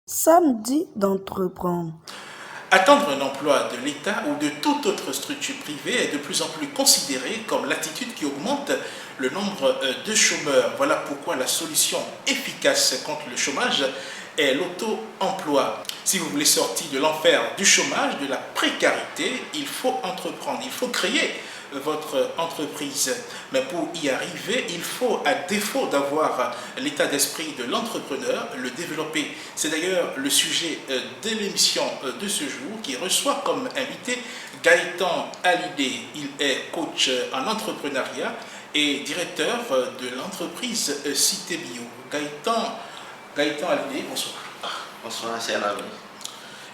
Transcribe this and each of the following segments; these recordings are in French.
Samedi d'entreprendre. Attendre un emploi de l'État ou de toute autre structure privée est de plus en plus considéré comme l'attitude qui augmente le nombre de chômeurs. Voilà pourquoi la solution efficace contre le chômage est l'auto-emploi. Si vous voulez sortir de l'enfer du chômage, de la précarité, il faut entreprendre, il faut créer votre entreprise. Mais pour y arriver, il faut, à défaut d'avoir l'état d'esprit de l'entrepreneur, le développer. C'est d'ailleurs le sujet de l'émission de ce jour qui reçoit comme invité Gaëtan Hallyday. Il est coach en entrepreneuriat et directeur de l'entreprise Cité Bio. Gaëtan Hallyday, bonsoir. Bonsoir, cher ami.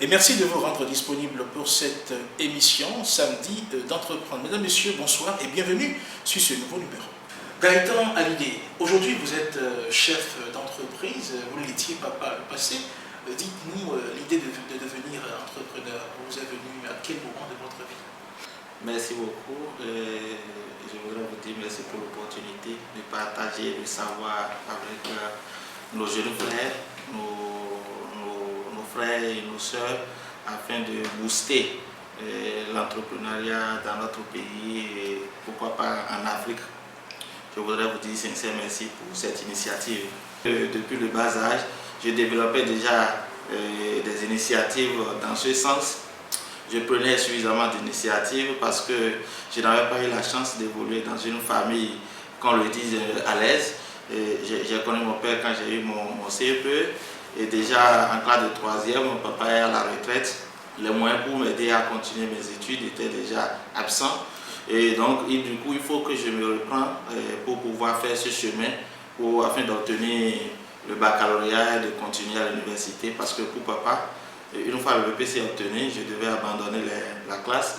Et merci de vous rendre disponible pour cette émission samedi d'entreprendre. Mesdames, Messieurs, bonsoir et bienvenue sur ce nouveau numéro. Gaëtan Hallyday, aujourd'hui vous êtes chef d'entreprise, vous l'étiez pas par le passé. Dites-nous l'idée de devenir entrepreneur, vous est venue à quel moment de votre vie? Merci beaucoup. Je voudrais vous dire merci pour l'opportunité de partager le savoir avec nos jeunes frères, nos frères et nos sœurs, afin de booster l'entrepreneuriat dans notre pays et pourquoi pas en Afrique. Je voudrais vous dire sincère merci pour cette initiative. Depuis le bas âge, je développais déjà des initiatives dans ce sens. Je prenais suffisamment d'initiatives parce que je n'avais pas eu la chance d'évoluer dans une famille, qu'on le dise, à l'aise. J'ai connu mon père quand j'ai eu mon CEPE. Et déjà en classe de 3e, mon papa est à la retraite. Les moyens pour m'aider à continuer mes études étaient déjà absents. Et donc, du coup, il faut que je me reprenne pour pouvoir faire ce chemin afin d'obtenir le baccalauréat et de continuer à l'université. Parce que pour papa, une fois le BPC obtenu, je devais abandonner la classe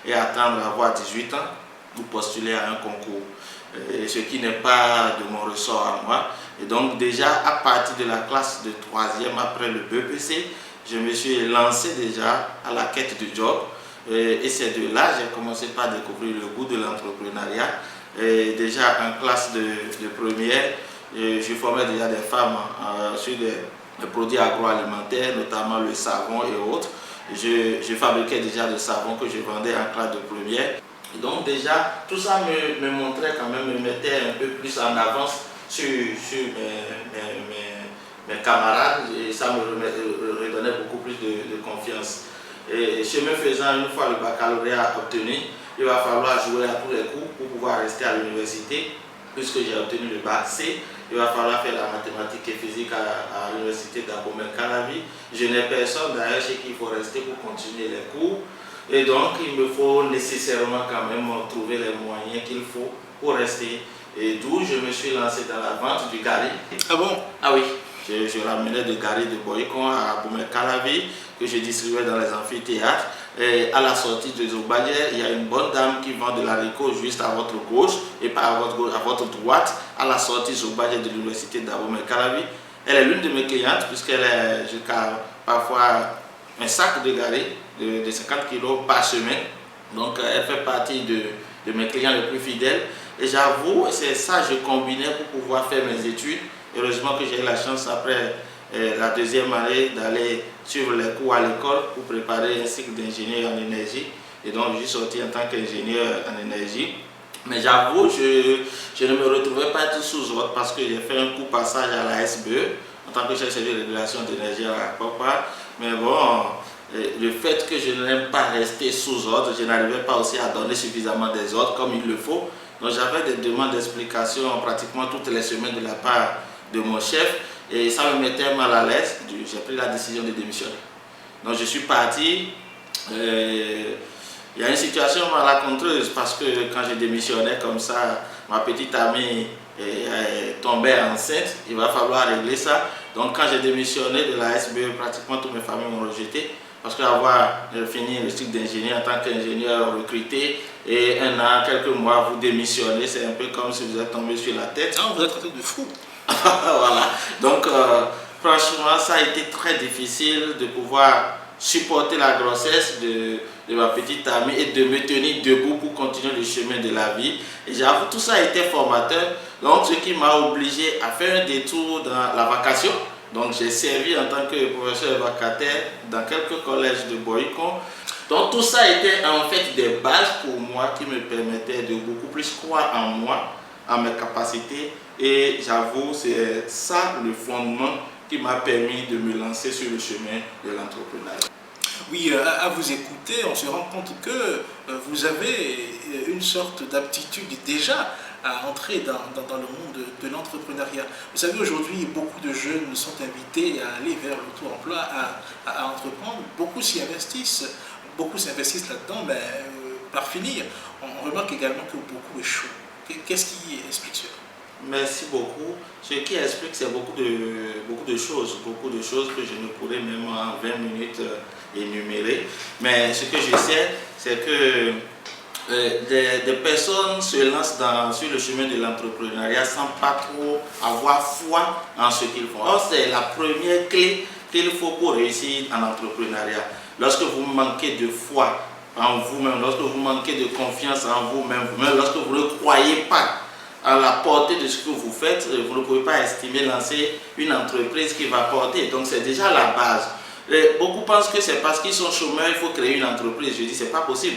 et attendre d'avoir 18 ans pour postuler à un concours. Ce qui n'est pas de mon ressort à moi. Et donc déjà à partir de la classe de 3e après le BPC, je me suis lancé déjà à la quête du job. Et c'est de là que j'ai commencé par découvrir le goût de l'entrepreneuriat. Déjà en classe de première, je formais déjà des femmes sur des produits agroalimentaires, notamment le savon et autres. Je fabriquais déjà des savons que je vendais en classe de première. Et donc déjà, tout ça me montrait quand même, me mettait un peu plus en avance sur mes camarades et ça me redonnait beaucoup plus de confiance. Et chemin faisant, une fois le baccalauréat obtenu, il va falloir jouer à tous les coups pour pouvoir rester à l'université. Puisque j'ai obtenu le bac C, il va falloir faire la mathématique et physique à l'université d'Abomey-Calavi. Je n'ai personne d'ailleurs chez qui il faut rester pour continuer les cours. Et donc, il me faut nécessairement quand même trouver les moyens qu'il faut pour rester. Et d'où je me suis lancé dans la vente du gari. Ah bon? Ah oui, je ramenais du gari de Boycon à Abomey-Calavi que je distribuais dans les amphithéâtres. Et à la sortie de Zobalière, il y a une bonne dame qui vend de l'haricot juste à votre gauche et pas à votre droite, à la sortie Zobalière de l'université d'Abomey-Calavi. Elle est l'une de mes clientes puisqu'elle est jusqu'à parfois un sac de gari de 50 kg par semaine. Donc elle fait partie de mes clients les plus fidèles. Et j'avoue, c'est ça que je combinais pour pouvoir faire mes études. Heureusement que j'ai eu la chance après la deuxième année d'aller suivre les cours à l'école pour préparer un cycle d'ingénieur en énergie. Et donc je suis sorti en tant qu'ingénieur en énergie. Mais j'avoue, je ne me retrouvais pas être sous ordre parce que j'ai fait un court passage à la SBE en tant que chef de régulation d'énergie à la Papa. Mais bon, le fait que je n'aime pas rester sous ordre, je n'arrivais pas aussi à donner suffisamment des ordres comme il le faut. Donc j'avais des demandes d'explication pratiquement toutes les semaines de la part de mon chef et ça me mettait mal à l'aise. J'ai pris la décision de démissionner. Donc je suis parti. Il y a une situation malencontreuse parce que quand je démissionnais comme ça, ma petite amie tombait enceinte. Il va falloir régler ça. Donc quand j'ai démissionné de la SBE, pratiquement toutes mes familles m'ont rejeté. Parce qu'avoir fini le cycle d'ingénieur en tant qu'ingénieur recruté et un an, quelques mois, vous démissionnez, c'est un peu comme si vous êtes tombé sur la tête. Non, vous êtes traité de fou. Voilà. Donc, franchement, ça a été très difficile de pouvoir supporter la grossesse de ma petite amie et de me tenir debout pour continuer le chemin de la vie. Et j'avoue, tout ça a été formateur Donc, ce qui m'a obligé à faire un détour dans la vacation. Donc, j'ai servi en tant que professeur vacataire dans quelques collèges de Boycon. Donc, tout ça était en fait des bases pour moi qui me permettaient de beaucoup plus croire en moi, en mes capacités. Et j'avoue, c'est ça le fondement qui m'a permis de me lancer sur le chemin de l'entrepreneuriat. Oui, à vous écouter, on se rend compte que vous avez une sorte d'aptitude déjà à entrer dans le monde de l'entrepreneuriat. Vous savez, aujourd'hui, beaucoup de jeunes sont invités à aller vers l'auto-emploi, à entreprendre. Beaucoup s'y investissent là-dedans, mais par finir, on remarque également que beaucoup échouent. Qu'est-ce qui explique cela? Merci beaucoup. Ce qui explique, c'est beaucoup de choses que je ne pourrais même en 20 minutes énumérer. Mais ce que je sais, c'est que des personnes se lancent sur le chemin de l'entrepreneuriat sans pas trop avoir foi en ce qu'ils font. Or, c'est la première clé qu'il faut pour réussir en entrepreneuriat. Lorsque vous manquez de foi en vous-même, lorsque vous manquez de confiance en vous-même, lorsque vous ne croyez pas à la portée de ce que vous faites, vous ne pouvez pas estimer lancer une entreprise qui va porter. Donc c'est déjà la base. Beaucoup pensent que c'est parce qu'ils sont chômeurs, il faut créer une entreprise. Je dis c'est pas possible.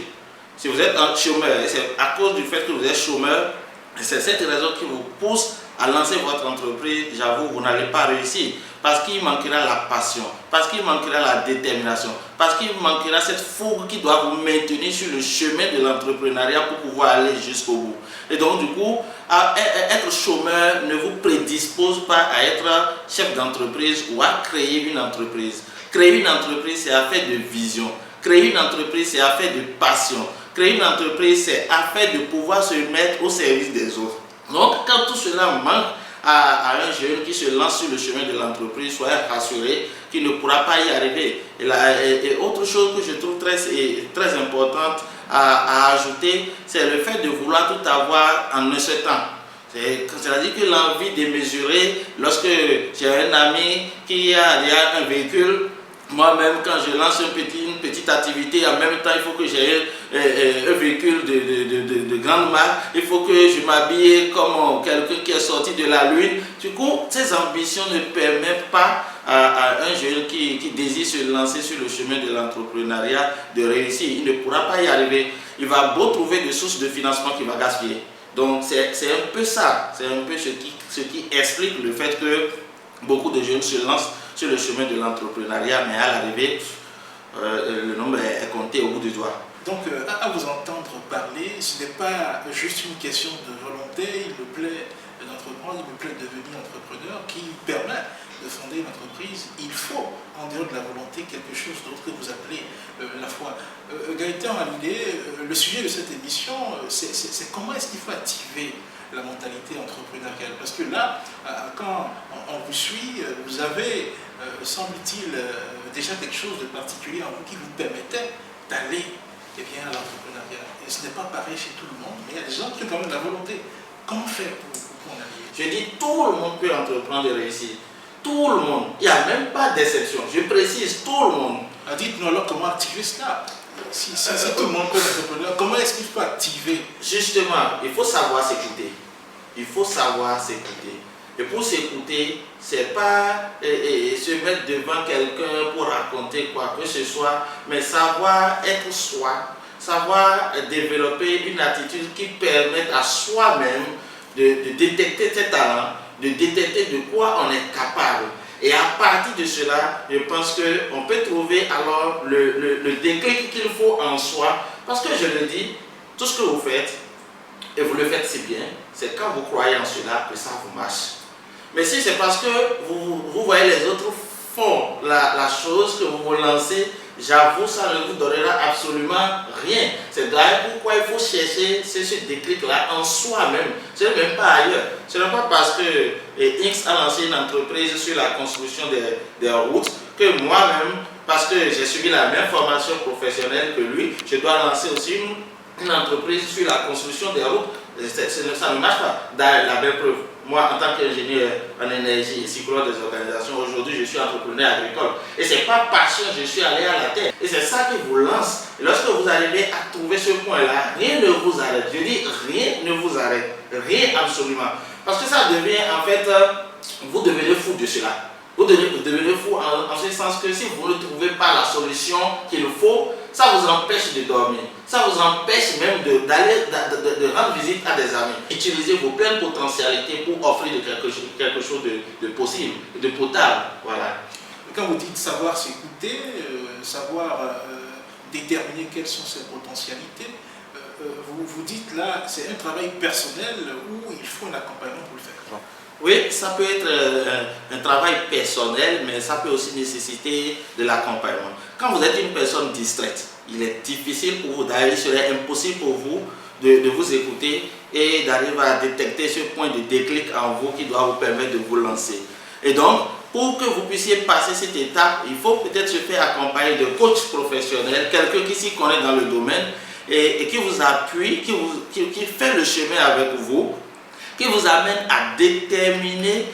Si vous êtes un chômeur, c'est à cause du fait que vous êtes chômeur, c'est cette raison qui vous pousse à lancer votre entreprise. J'avoue, vous n'allez pas réussir. Parce qu'il manquera la passion, parce qu'il manquera la détermination, parce qu'il manquera cette fougue qui doit vous maintenir sur le chemin de l'entrepreneuriat pour pouvoir aller jusqu'au bout. Et donc du coup, être chômeur ne vous prédispose pas à être chef d'entreprise ou à créer une entreprise. Créer une entreprise, c'est affaire de vision. Créer une entreprise, c'est affaire de passion. Créer une entreprise, c'est affaire de pouvoir se mettre au service des autres. Donc quand tout cela manque à un jeune qui se lance sur le chemin de l'entreprise, soyez rassuré qu'il ne pourra pas y arriver. Et autre chose que je trouve très importante à ajouter, c'est le fait de vouloir tout avoir en un seul temps. C'est-à-dire que l'envie de mesurer, lorsque j'ai un ami qui a déjà un véhicule, moi-même, quand je lance une petite activité, en même temps, il faut que j'ai un véhicule de grande marque, il faut que je m'habille comme quelqu'un qui est sorti de la lune. Du coup, ces ambitions ne permettent pas à un jeune qui désire se lancer sur le chemin de l'entrepreneuriat de réussir. Il ne pourra pas y arriver. Il va beau trouver des sources de financement qu'il va gaspiller. Donc, c'est un peu ça. C'est un peu ce qui explique le fait que beaucoup de jeunes se lancent sur le chemin de l'entrepreneuriat, mais à l'arrivée, le nombre est compté au bout du doigt. Donc, à vous entendre parler, ce n'est pas juste une question de volonté, il me plaît d'entreprendre, il me plaît de devenir entrepreneur, qui permet de fonder une entreprise. Il faut, en dehors de la volonté, quelque chose d'autre que vous appelez la foi. Gaëtan Hallyday, le sujet de cette émission, c'est comment est-ce qu'il faut activer la mentalité entrepreneuriale. Parce que là, quand on vous suit, vous avez, semble-t-il, déjà quelque chose de particulier en vous qui vous permettait d'aller à l'entrepreneuriat. Et ce n'est pas pareil chez tout le monde, mais il y a des gens qui ont quand même la volonté. Comment faire pour en aller? Je dis, tout le monde peut entreprendre et réussir. Tout le monde. Il n'y a même pas d'exception. Je précise, tout le monde. Dites-nous alors comment activer cela. Si tout le monde peut être entrepreneur, comment est-ce qu'il faut activer? Justement, il faut savoir s'écouter. Il faut savoir s'écouter. Et pour s'écouter, c'est pas se mettre devant quelqu'un pour raconter quoi que ce soit, mais savoir être soi, savoir développer une attitude qui permette à soi-même de détecter ses talents, de détecter de quoi on est capable. Et à partir de cela, je pense qu'on peut trouver alors le déclic qu'il faut en soi. Parce que je le dis, tout ce que vous faites, et vous le faites si bien, c'est quand vous croyez en cela que ça vous marche. Mais si c'est parce que vous voyez les autres font la chose que vous vous lancez, j'avoue, ça ne vous donnera absolument rien. C'est d'ailleurs pourquoi il faut chercher ce déclic-là en soi-même. Ce n'est même pas ailleurs. Ce n'est pas parce que X a lancé une entreprise sur la construction des routes que moi-même, parce que j'ai suivi la même formation professionnelle que lui, je dois lancer aussi une entreprise sur la construction des routes. Ça ne marche pas. D'ailleurs, la belle preuve. Moi, en tant qu'ingénieur en énergie et psychologue des organisations, aujourd'hui, je suis entrepreneur agricole. Et ce n'est pas passion, je suis allé à la terre. Et c'est ça qui vous lance. Et lorsque vous arrivez à trouver ce point-là, rien ne vous arrête. Je dis, rien ne vous arrête. Rien absolument. Parce que ça devient en fait, vous devenez fou de cela. Vous devenez fou en ce sens que si vous ne trouvez pas la solution qu'il faut, ça vous empêche de dormir. Ça vous empêche même de rendre visite à des amis. Utilisez vos pleines potentialités pour offrir quelque chose de possible, de potable. Voilà. Quand vous dites savoir s'écouter, savoir déterminer quelles sont ses potentialités, vous dites là, c'est un travail personnel où il faut un accompagnement pour le faire. Oui, ça peut être un travail personnel, mais ça peut aussi nécessiter de l'accompagnement. Quand vous êtes une personne distraite, il est difficile pour vous, d'ailleurs il serait impossible pour vous de vous écouter et d'arriver à détecter ce point de déclic en vous qui doit vous permettre de vous lancer. Et donc, pour que vous puissiez passer cette étape, il faut peut-être se faire accompagner de coachs professionnels, quelqu'un qui s'y connaît dans le domaine et qui vous appuie, qui fait le chemin avec vous, qui vous amène à déterminer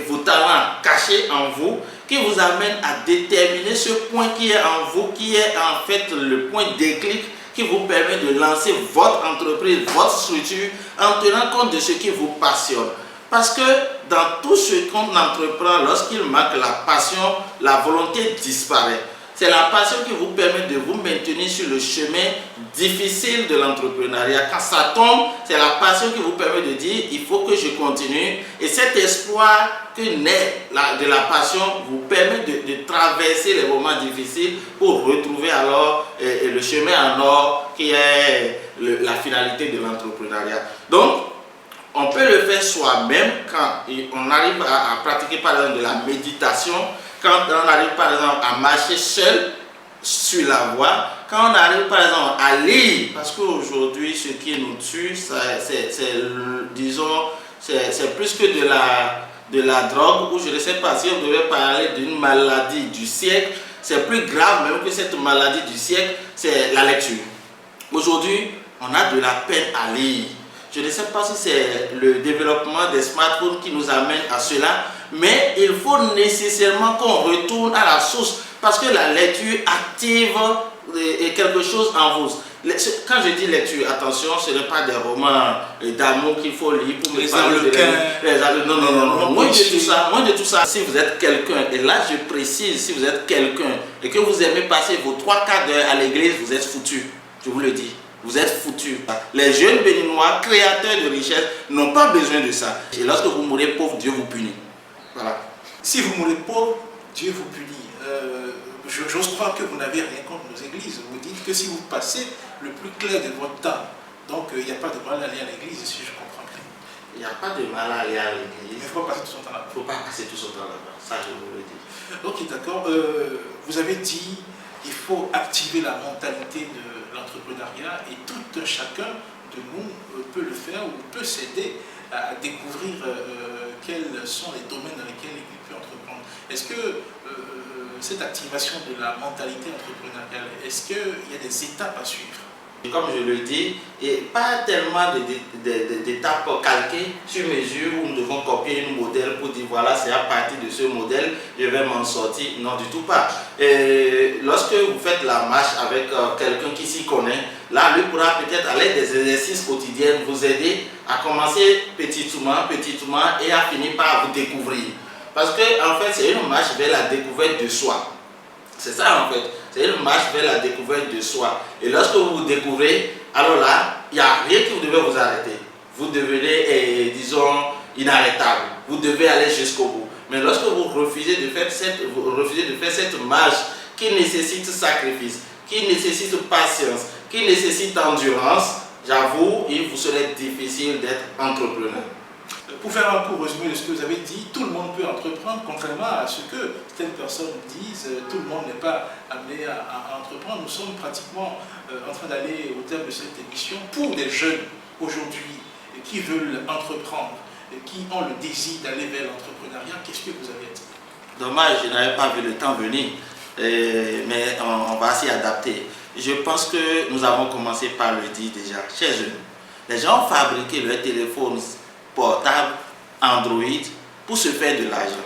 vos talents cachés en vous, qui vous amène à déterminer ce point qui est en vous, qui est en fait le point déclic qui vous permet de lancer votre entreprise, votre structure, en tenant compte de ce qui vous passionne. Parce que dans tout ce qu'on entreprend, lorsqu'il manque la passion, la volonté disparaît. C'est la passion qui vous permet de vous maintenir sur le chemin difficile de l'entrepreneuriat. Quand ça tombe, c'est la passion qui vous permet de dire il faut que je continue. Et cet espoir que naît de la passion vous permet de traverser les moments difficiles pour retrouver alors le chemin en or qui est la finalité de l'entrepreneuriat. Donc, on peut le faire soi-même quand on arrive à pratiquer par exemple de la méditation, quand on arrive par exemple à marcher seul sur la voie, quand on arrive par exemple à lire, parce qu'aujourd'hui ce qui nous tue, c'est plus que de la drogue, ou je ne sais pas si on devait parler d'une maladie du siècle, c'est plus grave même que cette maladie du siècle, c'est la lecture. Aujourd'hui, on a de la peine à lire. Je ne sais pas si c'est le développement des smartphones qui nous amène à cela, mais il faut nécessairement qu'on retourne à la source parce que la lecture active quelque chose en vous. Quand je dis lecture, attention, ce n'est pas des romans d'amour qu'il faut lire pour me parler de non. Moins de tout ça. Si vous êtes quelqu'un, et là je précise, si vous êtes quelqu'un et que vous aimez passer vos 3/4 d'heure à l'église, vous êtes foutu, je vous le dis. Vous êtes foutus. Les jeunes béninois, créateurs de richesse, n'ont pas besoin de ça. Et lorsque vous mourrez pauvre, Dieu vous punit. Voilà. Si vous mourrez pauvre, Dieu vous punit. J'ose croire que vous n'avez rien contre nos églises. Vous dites que si vous passez le plus clair de votre temps, donc il n'y a pas de mal à aller à l'église, si je comprends bien. Il n'y a pas de mal à aller à l'église. Il ne faut pas passer tout son temps là-bas. Il ne faut pas passer tout son temps là-bas. Ça, je vous le dis. Ok, d'accord. Vous avez dit qu'il faut activer la mentalité de l'entrepreneuriat et tout un chacun de nous peut le faire ou peut s'aider à découvrir quels sont les domaines dans lesquels il peut entreprendre. Est-ce que cette activation de la mentalité entrepreneuriale, est-ce qu'il y a des étapes à suivre? Comme je le dis, et pas tellement d'étapes calquées sur mesure où nous devons copier un modèle pour dire voilà, c'est à partir de ce modèle je vais m'en sortir. Non, du tout pas. Et lorsque vous faites la marche avec quelqu'un qui s'y connaît, là, lui pourra peut-être à l'aide des exercices quotidiens vous aider à commencer petitement et à finir par vous découvrir. Parce que en fait, c'est une marche vers la découverte de soi. C'est ça en fait. C'est une marche vers la découverte de soi. Et lorsque vous vous découvrez, alors là, il n'y a rien qui vous devez vous arrêter. Vous devenez, disons, inarrêtable. Vous devez aller jusqu'au bout. Mais lorsque vous refusez de faire cette marche qui nécessite sacrifice, qui nécessite patience, qui nécessite endurance, j'avoue, il vous serait difficile d'être entrepreneur. Pour faire un court résumé de ce que vous avez dit, tout le monde peut entreprendre, contrairement à ce que certaines personnes disent, tout le monde n'est pas amené à entreprendre. Nous sommes pratiquement en train d'aller au terme de cette émission pour des jeunes aujourd'hui qui veulent entreprendre, qui ont le désir d'aller vers l'entrepreneuriat. Qu'est-ce que vous avez à dire? Dommage, je n'avais pas vu le temps venir, mais on va s'y adapter. Je pense que nous avons commencé par le dire déjà. Chers jeunes, les gens ont fabriqué leur téléphone portable, Android, pour se faire de l'argent.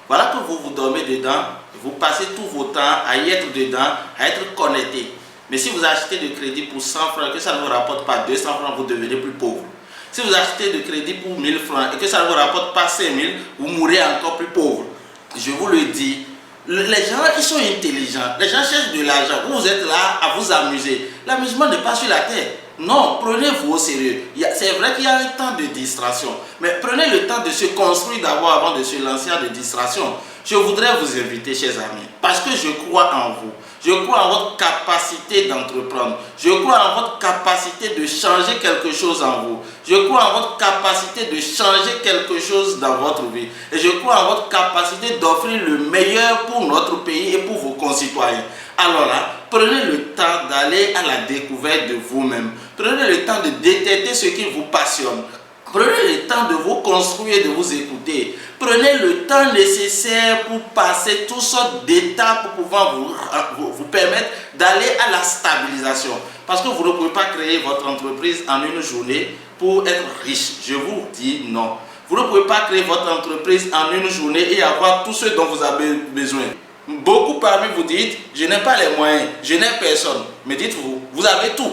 Voilà que vous dormez dedans, vous passez tout votre temps à y être dedans, à être connecté. Mais si vous achetez de crédit pour 100 francs, que ça ne vous rapporte pas 200 francs, vous devenez plus pauvre. Si vous achetez de crédit pour 1000 francs et que ça ne vous rapporte pas 5000, vous mourrez encore plus pauvre. Je vous le dis, les gens, ils sont intelligents. Les gens cherchent de l'argent. Vous êtes là à vous amuser. L'amusement n'est pas sur la terre. Non, prenez-vous au sérieux. C'est vrai qu'il y a un temps de distraction. Mais prenez le temps de se construire d'abord avant de se lancer en des distractions. Je voudrais vous inviter, chers amis, parce que je crois en vous. Je crois en votre capacité d'entreprendre. Je crois en votre capacité de changer quelque chose en vous. Je crois en votre capacité de changer quelque chose dans votre vie. Et je crois en votre capacité d'offrir le meilleur pour notre pays et pour vos concitoyens. Alors là, prenez le temps d'aller à la découverte de vous-même. Prenez le temps de détecter ce qui vous passionne. Prenez le temps de vous construire, de vous écouter. Prenez le temps nécessaire pour passer toutes sortes d'étapes pour pouvoir vous permettre d'aller à la stabilisation. Parce que vous ne pouvez pas créer votre entreprise en une journée pour être riche. Je vous dis non. Vous ne pouvez pas créer votre entreprise en une journée et avoir tout ce dont vous avez besoin. Beaucoup parmi vous dites, je n'ai pas les moyens, je n'ai personne. Mais dites-vous, vous avez tout.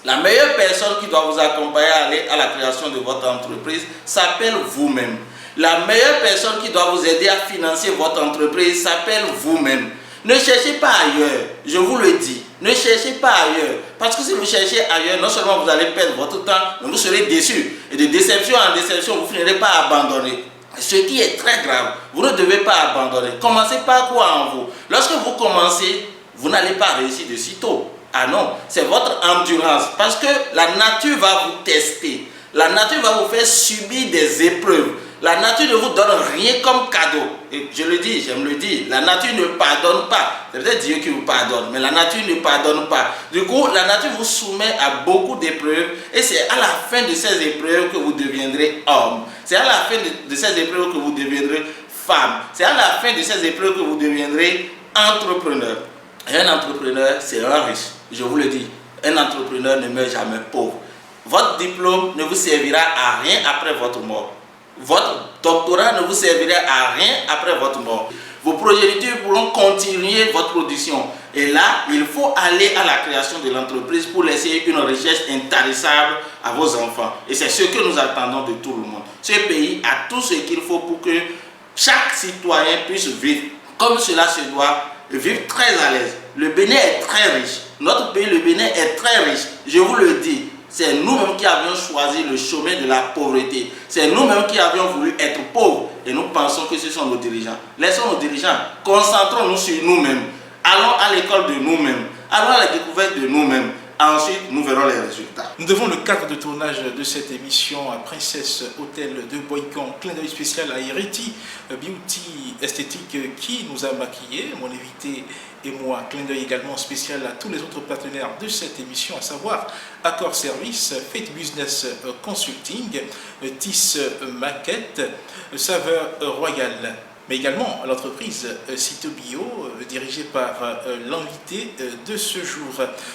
La meilleure personne qui doit vous accompagner à aller à la création de votre entreprise s'appelle vous-même. La meilleure personne qui doit vous aider à financer votre entreprise s'appelle vous-même. Ne cherchez pas ailleurs, je vous le dis. Ne cherchez pas ailleurs. Parce que si vous cherchez ailleurs, non seulement vous allez perdre votre temps, mais vous serez déçus. Et de déception en déception, vous finirez par abandonner. Ce qui est très grave, vous ne devez pas abandonner. Commencez par quoi en vous. Lorsque vous commencez, vous n'allez pas réussir de sitôt. Ah non, c'est votre endurance. Parce que la nature va vous tester. La nature va vous faire subir des épreuves. La nature ne vous donne rien comme cadeau. Et je le dis, j'aime le dire, la nature ne pardonne pas. C'est peut-être Dieu qui vous pardonne, mais la nature ne pardonne pas. Du coup, la nature vous soumet à beaucoup d'épreuves et c'est à la fin de ces épreuves que vous deviendrez homme. C'est à la fin de ces épreuves que vous deviendrez femme. C'est à la fin de ces épreuves que vous deviendrez entrepreneur. Et un entrepreneur, c'est un riche. Je vous le dis, un entrepreneur ne meurt jamais pauvre. Votre diplôme ne vous servira à rien après votre mort. Votre doctorat ne vous servira à rien après votre mort. Vos progénitures pourront continuer votre production. Et là, il faut aller à la création de l'entreprise pour laisser une richesse intarissable à vos enfants. Et c'est ce que nous attendons de tout le monde. Ce pays a tout ce qu'il faut pour que chaque citoyen puisse vivre comme cela se doit, vivre très à l'aise. Le Bénin est très riche. Notre pays, le Bénin, est très riche. Je vous le dis. C'est nous-mêmes qui avions choisi le chemin de la pauvreté. C'est nous-mêmes qui avions voulu être pauvres. Et nous pensons que ce sont nos dirigeants. Laissons nos dirigeants. Concentrons-nous sur nous-mêmes. Allons à l'école de nous-mêmes. Allons à la découverte de nous-mêmes. Ensuite, nous verrons les résultats. Nous devons le cadre de tournage de cette émission à Princesse Hôtel de Boycon. Clin d'œil spécial à Ireti Beauty Esthétique qui nous a maquillés, mon invité et moi. Clin d'œil également spécial à tous les autres partenaires de cette émission, à savoir Accord Service, Fate Business Consulting, Tis Maquette, Saveur Royale. Mais également à l'entreprise Citobio, dirigée par l'invité de ce jour.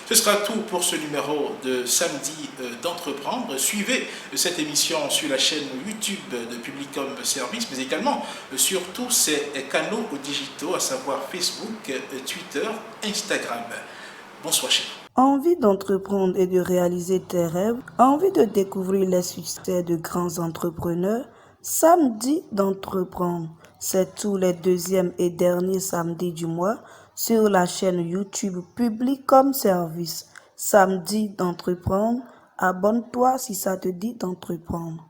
Ce sera tout pour ce numéro de samedi d'entreprendre. Suivez cette émission sur la chaîne YouTube de Publicom Service, mais également sur tous ces canaux digitaux, à savoir Facebook, Twitter, Instagram. Bonsoir chez vous. Envie d'entreprendre et de réaliser tes rêves? Envie de découvrir les succès de grands entrepreneurs? Samedi d'entreprendre. C'est tous les deuxièmes et derniers samedis du mois sur la chaîne YouTube Publicom Service. Samedi d'entreprendre. Abonne-toi si ça te dit d'entreprendre.